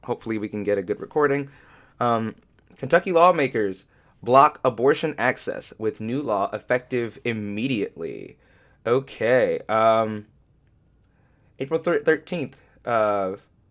hopefully we can get a good recording. Kentucky lawmakers block abortion access with new law effective immediately. Okay. April 13th,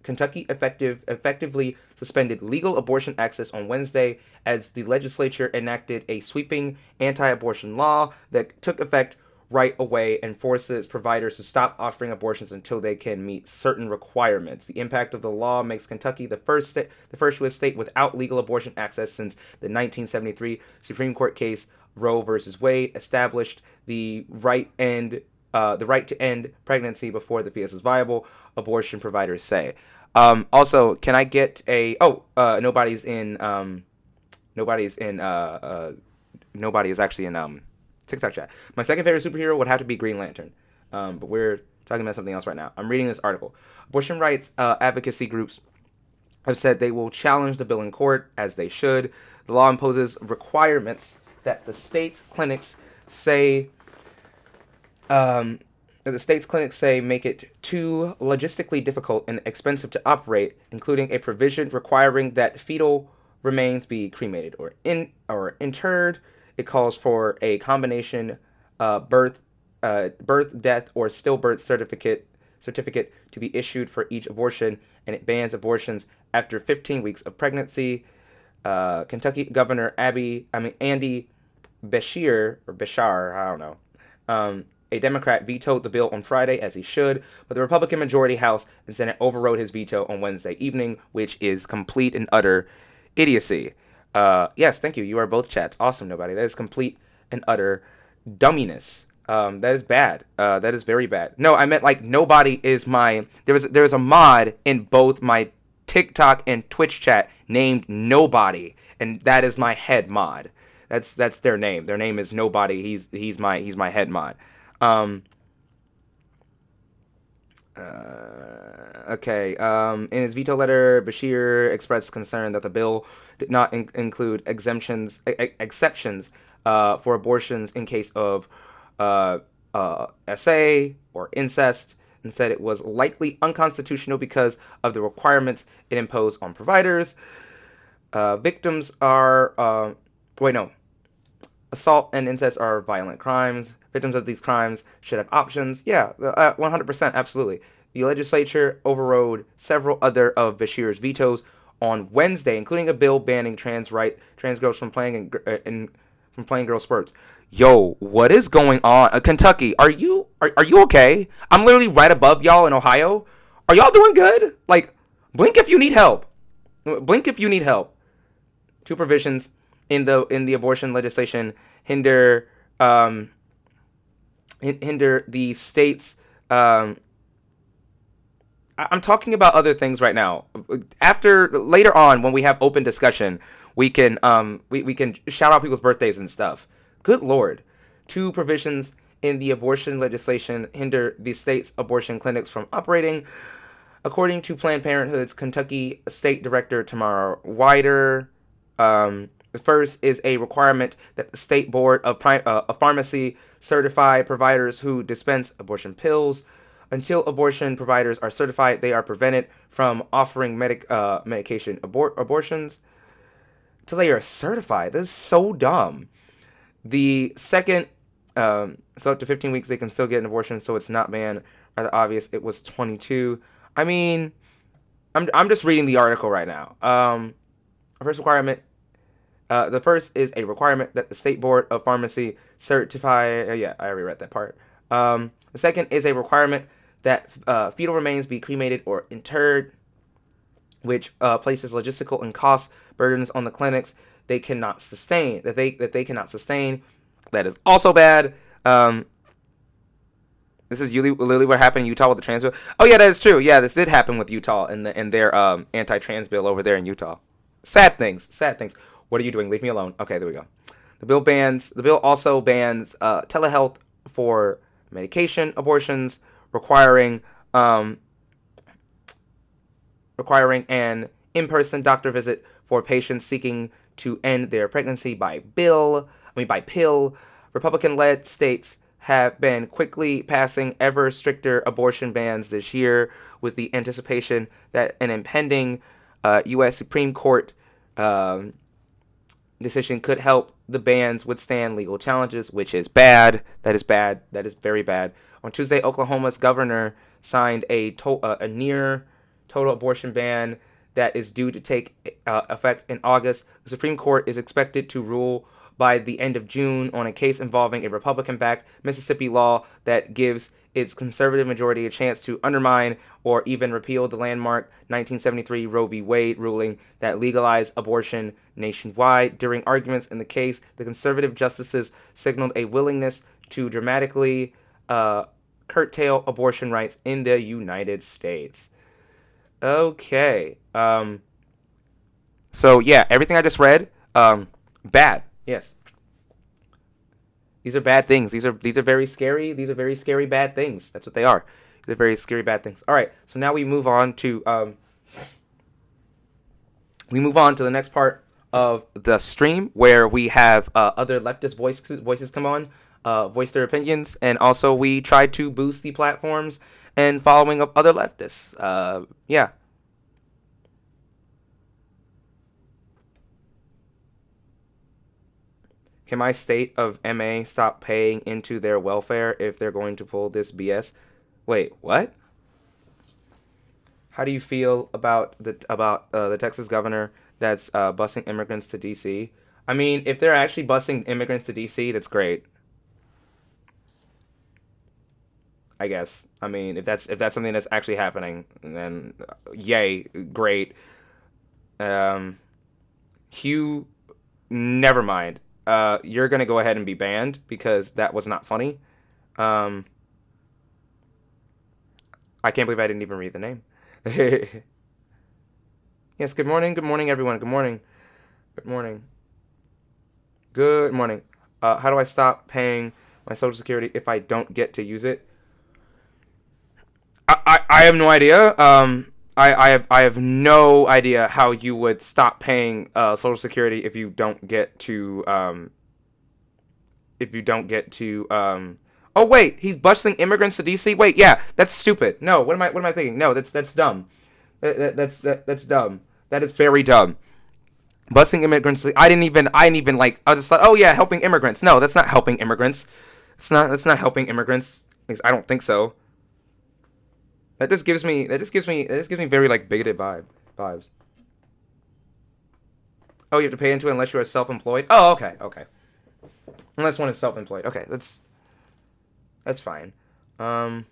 Kentucky effectively suspended legal abortion access on Wednesday as the legislature enacted a sweeping anti-abortion law that took effect right away and forces providers to stop offering abortions until they can meet certain requirements. The impact of the law makes Kentucky the first U.S. state without legal abortion access since the 1973 Supreme Court case Roe versus Wade established the right to end pregnancy before the fetus is viable. Abortion providers say. Also, can I get a? Nobody's in. Nobody is actually in TikTok chat. My second favorite superhero would have to be Green Lantern. But we're talking about something else right now. I'm reading this article. Abortion rights advocacy groups have said they will challenge the bill in court, as they should. The law imposes requirements that the state's clinics say make it too logistically difficult and expensive to operate, including a provision requiring that fetal remains be cremated or interred. It calls for a combination birth, death, or stillbirth certificate to be issued for each abortion, and it bans abortions after 15 weeks of pregnancy. Kentucky Governor Andy Bashar, I don't know, a Democrat vetoed the bill on Friday, as he should, but the Republican majority House and Senate overrode his veto on Wednesday evening, which is complete and utter idiocy. Yes, thank you. You are both chats. Awesome, nobody. That is complete and utter dumminess. That is bad. That is very bad. No, I meant like nobody is my. There's a mod in both my TikTok and Twitch chat named Nobody, and that is my head mod. That's their name. Their name is Nobody. He's my head mod. Okay. In his veto letter, Bashir expressed concern that the bill did not include exceptions for abortions in case of SA or incest, and said it was likely unconstitutional because of the requirements it imposed on providers. Victims are assault and incest are violent crimes. Victims of these crimes should have options. Yeah, 100%, absolutely. The legislature overrode several other of Bashir's vetoes on Wednesday, including a bill banning trans girls from playing from playing girl sports. Yo, what is going on? Kentucky, are you okay? I'm literally right above y'all in Ohio. Are y'all doing good? Like, blink if you need help. Blink if you need help. Two provisions in the abortion legislation hinder the state's. I'm talking about other things right now. Later on, when we have open discussion, we can we can shout out people's birthdays and stuff. Good Lord, two provisions in the abortion legislation hinder the state's abortion clinics from operating, according to Planned Parenthood's Kentucky State Director Tamara Wider. The first is a requirement that the state board of pharmacy certify providers who dispense abortion pills. Until abortion providers are certified, they are prevented from offering medication abortions. Until they are certified. This is so dumb. The second, so up to 15 weeks, they can still get an abortion, so it's not banned. Rather obvious, it was 22. I mean, I'm just reading the article right now. First requirement. The first is a requirement that the State Board of Pharmacy certify. Yeah, I already read that part. The second is a requirement that fetal remains be cremated or interred, which places logistical and cost burdens on the clinics they cannot sustain. That they cannot sustain. That is also bad. This is literally what happened in Utah with the trans bill. Oh yeah, that is true. Yeah, this did happen with Utah and their anti-trans bill over there in Utah. Sad things. Sad things. What are you doing? Leave me alone. Okay, there we go. The bill also bans telehealth for medication abortions, requiring an in-person doctor visit for patients seeking to end their pregnancy by pill. Republican-led states have been quickly passing ever stricter abortion bans this year, with the anticipation that an impending U.S. Supreme Court decision could help the bans withstand legal challenges, which is bad. That is bad. That is very bad. On Tuesday, Oklahoma's governor signed a near total abortion ban that is due to take effect in August. The Supreme Court is expected to rule by the end of June on a case involving a Republican-backed Mississippi law that gives its conservative majority a chance to undermine or even repeal the landmark 1973 Roe v. Wade ruling that legalized abortion nationwide. During arguments in the case, the conservative justices signaled a willingness to dramatically curtail abortion rights in the United States. Okay. So yeah, everything I just read, bad. Yes. These are bad things. These are very scary. These are very scary bad things. That's what they are. These are very scary bad things. All right. So now we move on to the next part of the stream where we have other leftist voices come on, voice their opinions, and also we try to boost the platforms and following of other leftists. Yeah. Can my state of MA stop paying into their welfare if they're going to pull this BS? Wait, what? How do you feel about the Texas governor that's busing immigrants to DC? I mean, if they're actually busing immigrants to DC, that's great. I guess. I mean, if that's something that's actually happening, then yay, great. Um, Hugh, never mind. You're gonna go ahead and be banned because that was not funny. Um, I can't believe I didn't even read the name. Yes, good morning, everyone. Good morning, good morning, good morning. How do I stop paying my Social Security if I don't get to use it? I have no idea. I have no idea how you would stop paying Social Security if you don't get to Oh wait, he's busing immigrants to DC. Wait, yeah, that's stupid. No, what am I thinking? No, that's dumb. That's dumb. That is very dumb. Busing immigrants. I didn't even like. I just thought, oh yeah, helping immigrants. No, that's not helping immigrants. That's not helping immigrants. I don't think so. That just gives me very like bigoted vibes. Oh, you have to pay into it unless you are self-employed. Oh, okay, okay. Unless one is self-employed. Okay, that's fine. Um,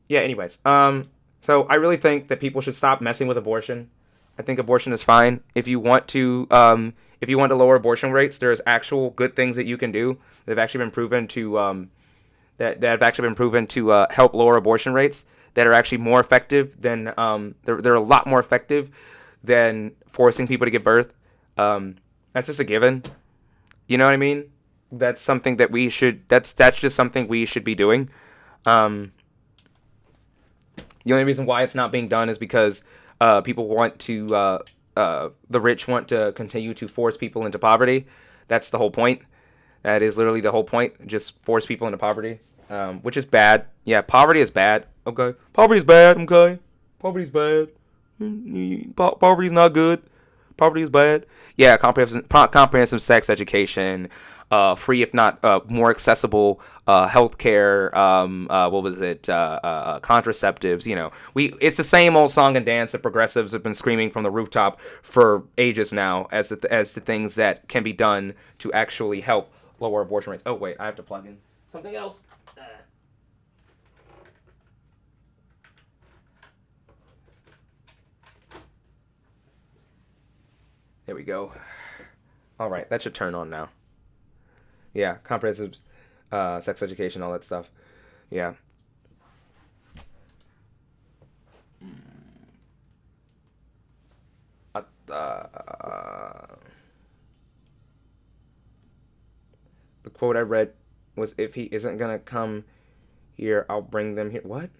yeah. Anyways, so I really think that people should stop messing with abortion. I think abortion is fine. If you want to lower abortion rates, there's actual good things that you can do that have actually been proven to help lower abortion rates that are actually more effective than they're a lot more effective than forcing people to give birth. That's just a given. You know what I mean? That's something that we should. That's just something we should be doing. Um, the only reason why it's not being done is because people want to. The rich want to continue to force people into poverty. That's the whole point. That is literally the whole point. Just force people into poverty, which is bad. Yeah, poverty is bad. Okay, poverty is bad. Okay, poverty is bad. Poverty is not good. Poverty is bad. Yeah, comprehensive sex education, free if not more accessible healthcare. What was it? Contraceptives. It's the same old song and dance that progressives have been screaming from the rooftop for ages now, as to things that can be done to actually help lower abortion rates. Oh wait, I have to plug in something else. There we go. All right, that should turn on now. Yeah, comprehensive sex education, all that stuff. Yeah. Uh, uh, the quote I read was, "If he isn't gonna come here, I'll bring them here." What?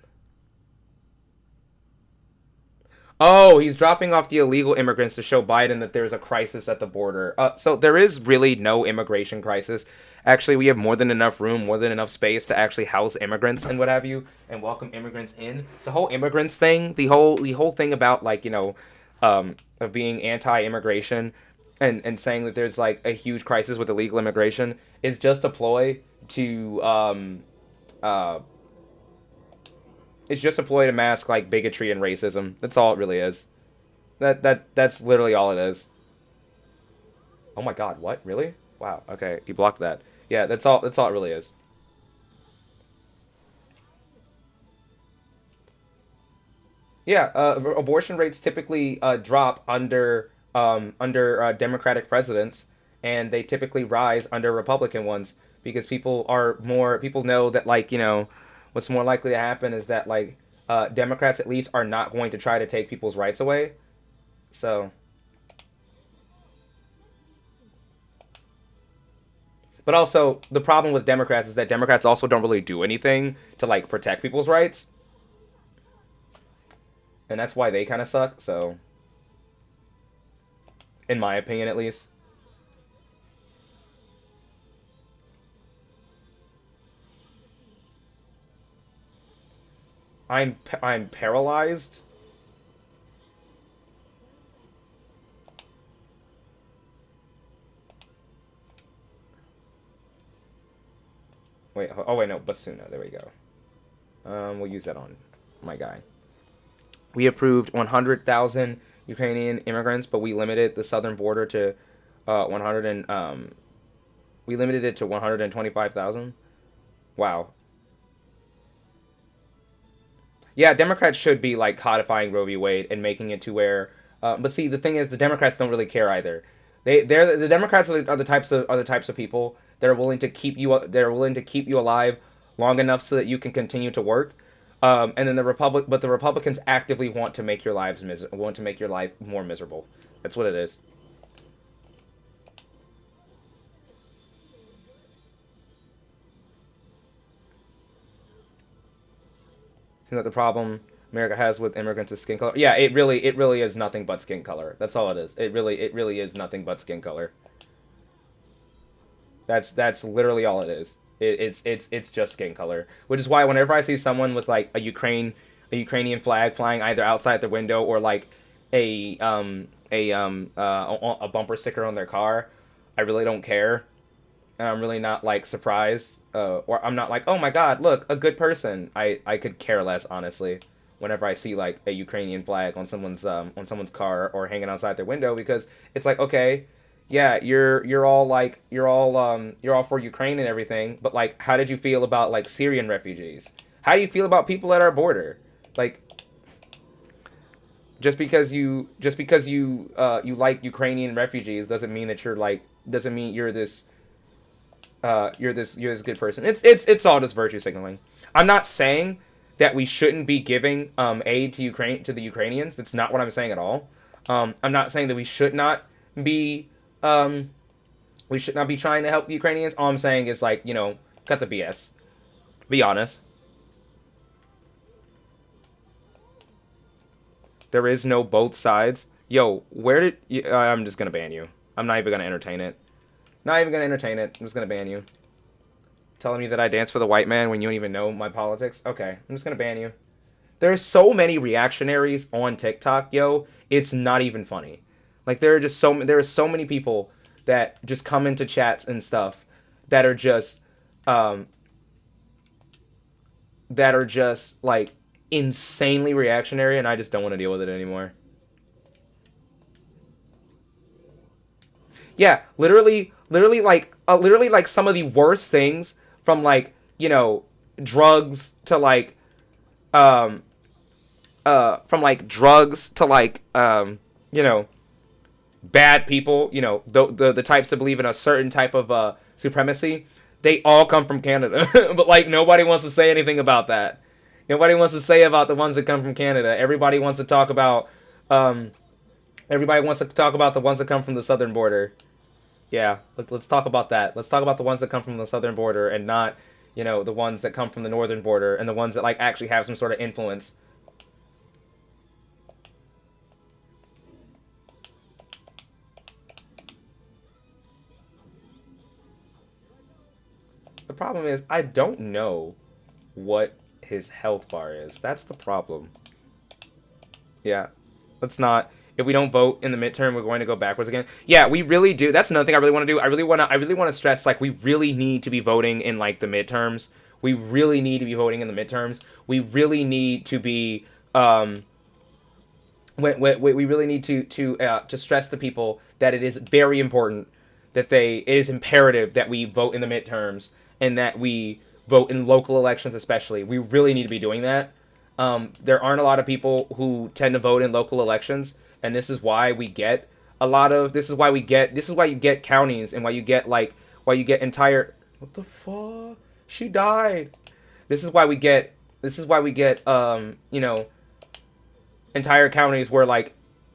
Oh, he's dropping off the illegal immigrants to show Biden that there's a crisis at the border. So there is really no immigration crisis. Actually, we have more than enough room, more than enough space to actually house immigrants and what have you, and welcome immigrants in. The whole immigrants thing, the whole thing about like of being anti-immigration and saying that there's like a huge crisis with illegal immigration is just a ploy to uh it's just a ploy to mask like bigotry and racism. That's all it really is. That's literally all it is. Oh my god, what? Really? Wow. Okay, you blocked that. Yeah, that's all it really is. Yeah, abortion rates typically drop under Democratic presidents, and they typically rise under Republican ones because people know that like what's more likely to happen is that like Democrats at least are not going to try to take people's rights away. So, but also the problem with Democrats is that Democrats also don't really do anything to like protect people's rights, and that's why they kind of suck. So, in my opinion, at least. I'm paralyzed. Wait, oh wait, no, Basuna. There we go. We'll use that on my guy. We approved 100,000 Ukrainian immigrants, but we limited the southern border to 100 and we limited it to 125,000. Wow. Yeah, Democrats should be like codifying Roe v. Wade and making it to where. But see, the thing is, the Democrats don't really care either. They're the Democrats are the types of people that are willing to keep you alive long enough so that you can continue to work. And then the Republicans actively want to make your life more miserable. That's what it is. Isn't that the problem America has with immigrants is skin color? Yeah, it really is nothing but skin color. That's all it is. It really is nothing but skin color. That's literally all it is. It's just skin color, which is why whenever I see someone with like a Ukrainian flag flying either outside their window or like a bumper sticker on their car, I really don't care. And I'm really not like surprised, or I'm not like, oh my god, look, a good person. I could care less honestly. Whenever I see like a Ukrainian flag on someone's car or hanging outside their window, because it's like, okay, yeah, you're all for Ukraine and everything, but like, how did you feel about like Syrian refugees? How do you feel about people at our border? Like, just because you like Ukrainian refugees doesn't mean you're this good person. It's all just virtue signaling. I'm not saying that we shouldn't be giving aid to the Ukrainians. That's not what I'm saying at all. I'm not saying that be um, we should not be trying to help the Ukrainians. All I'm saying is like cut the BS. Be honest. There is no both sides. Yo, where did I'm just gonna ban you. I'm not even gonna entertain it. Not even gonna entertain it. I'm just gonna ban you. Telling me that I dance for the white man when you don't even know my politics. Okay, I'm just gonna ban you. There's so many reactionaries on TikTok, yo. It's not even funny. Like there are so many people that just come into chats and stuff that are just um like insanely reactionary, and I just don't want to deal with it anymore. Yeah, literally like some of the worst things from like drugs to like um from like drugs to like you know bad people, the types that believe in a certain type of supremacy, they all come from Canada. But like nobody wants to say anything about that. Nobody wants to say about the ones that come from Canada. Um everybody wants to talk about the ones that come from the southern border. Yeah, let's talk about that. Let's talk about the ones that come from the southern border and not, the ones that come from the northern border and the ones that like actually have some sort of influence. problem is I don't know what his health bar is. That's the problem. Yeah. Let's not. If we don't vote in the midterm, we're going to go backwards again. Yeah, we really do. That's another thing I really want to do. I really want to stress, like, we really need to be voting in, like, the midterms. We really need to be voting in the midterms. We really need to be we really need to stress to people that it is very important that it is imperative that we vote in the midterms and that we vote in local elections, especially. We really need to be doing that. There aren't a lot of people who tend to vote in local elections, and this is why we get this is why you get counties, and why you get entire, what the fuck? She died. This is why we get entire counties where, like,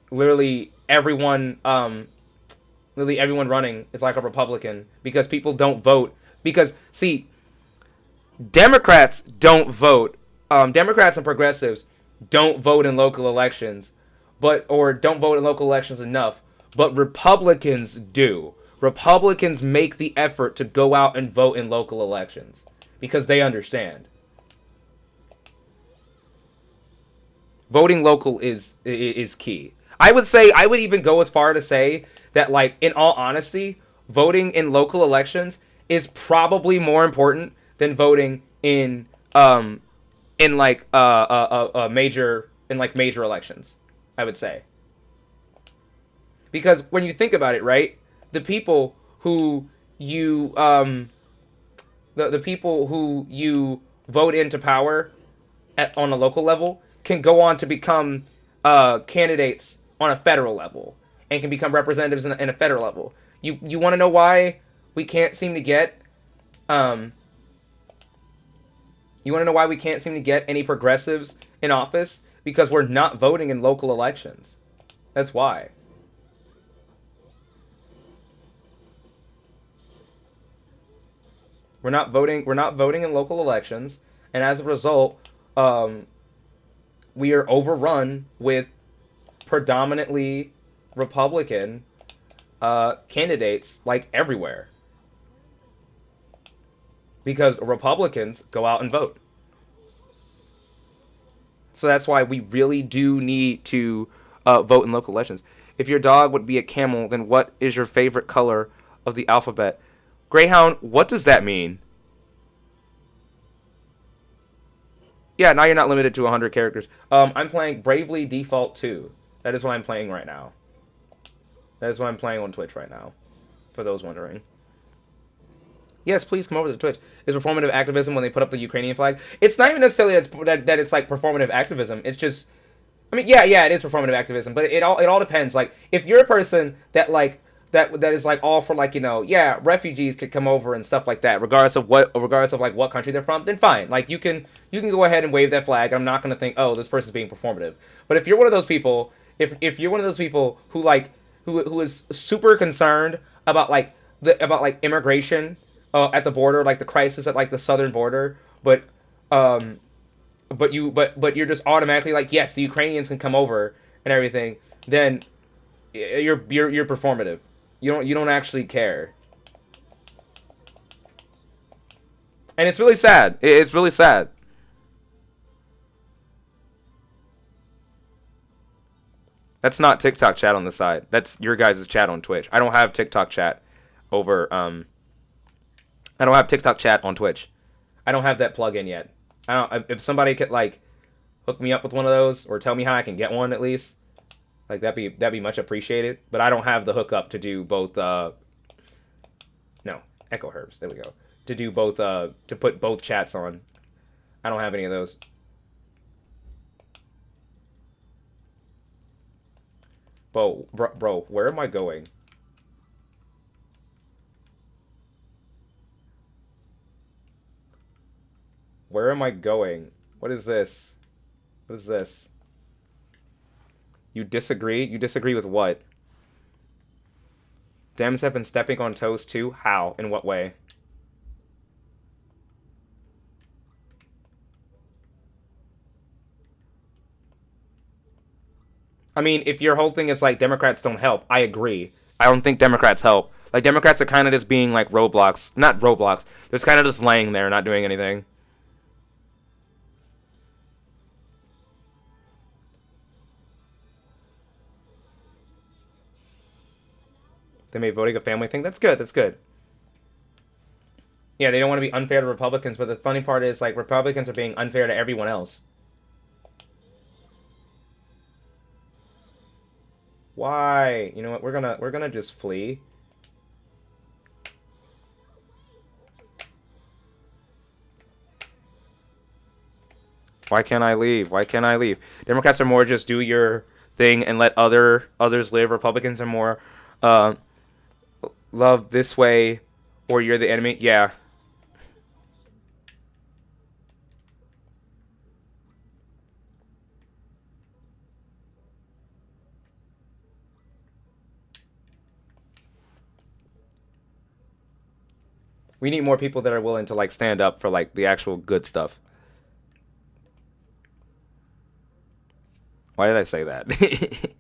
literally everyone running is like a Republican, because people don't vote. Because, see, Democrats don't vote. Democrats and progressives don't vote in local elections, or don't vote in local elections enough. But Republicans do. Republicans make the effort to go out and vote in local elections because they understand. Voting local is key. I would even go as far to say that, like, in all honesty, voting in local elections is probably more important than voting in major elections, I would say. Because when you think about it, right, the people who you the people who you vote into power on a local level can go on to become candidates on a federal level, and can become representatives in a federal level. You want to know why we can't seem to get any progressives in office? Because we're not voting in local elections. That's why. We're not voting in local elections, and as a result, we are overrun with predominantly Republican candidates, like, everywhere. Because Republicans go out and vote. So that's why we really do need to vote in local elections. If your dog would be a camel, then what is your favorite color of the alphabet? Greyhound, what does that mean? Yeah, now you're not limited to 100 characters. I'm playing Bravely Default 2. That is what I'm playing right now. That is what I'm playing on Twitch right now, for those wondering. Yes, please come over to Twitch. Is performative activism when they put up the Ukrainian flag? It's not even necessarily that it's like performative activism. It's just, I mean, yeah, it is performative activism, but it all depends. Like, if you're a person that is like all for, like, refugees could come over and stuff like that, regardless of like what country they're from, then fine. Like, you can go ahead and wave that flag. I'm not gonna think, oh, this person's being performative. But if you're one of those people, if you're one of those people who is super concerned about immigration at the border, like the crisis at, like, the southern border, but you're just automatically like, yes, the Ukrainians can come over and everything, then you're performative. You don't actually care. And it's really sad. It's really sad. That's not TikTok chat on the side. That's your guys' chat on Twitch. I don't have TikTok chat over I don't have TikTok chat on Twitch. I don't have that plug-in yet. If somebody could, like, hook me up with one of those, or tell me how I can get one at least, like, that'd be much appreciated. But I don't have the hookup to do both Echo Herbs. There we go. To do both to put both chats on. I don't have any of those. Bro, where am I going? Where am I going? What is this? What is this? You disagree? You disagree with what? Dems have been stepping on toes too? How? In what way? I mean, if your whole thing is like Democrats don't help, I agree. I don't think Democrats help. Like Democrats are kind of just being like Roblox, not Roblox. They're just kind of just laying there, not doing anything. They made voting a family thing. That's good. That's good. Yeah, they don't want to be unfair to Republicans, but the funny part is like Republicans are being unfair to everyone else. Why? You know what? We're gonna just flee. Why can't I leave? Why can't I leave? Democrats are more just do your thing and let others live. Republicans are more uh, love this way or you're the enemy. Yeah. We need more people that are willing to like stand up for like the actual good stuff. Why did I say that?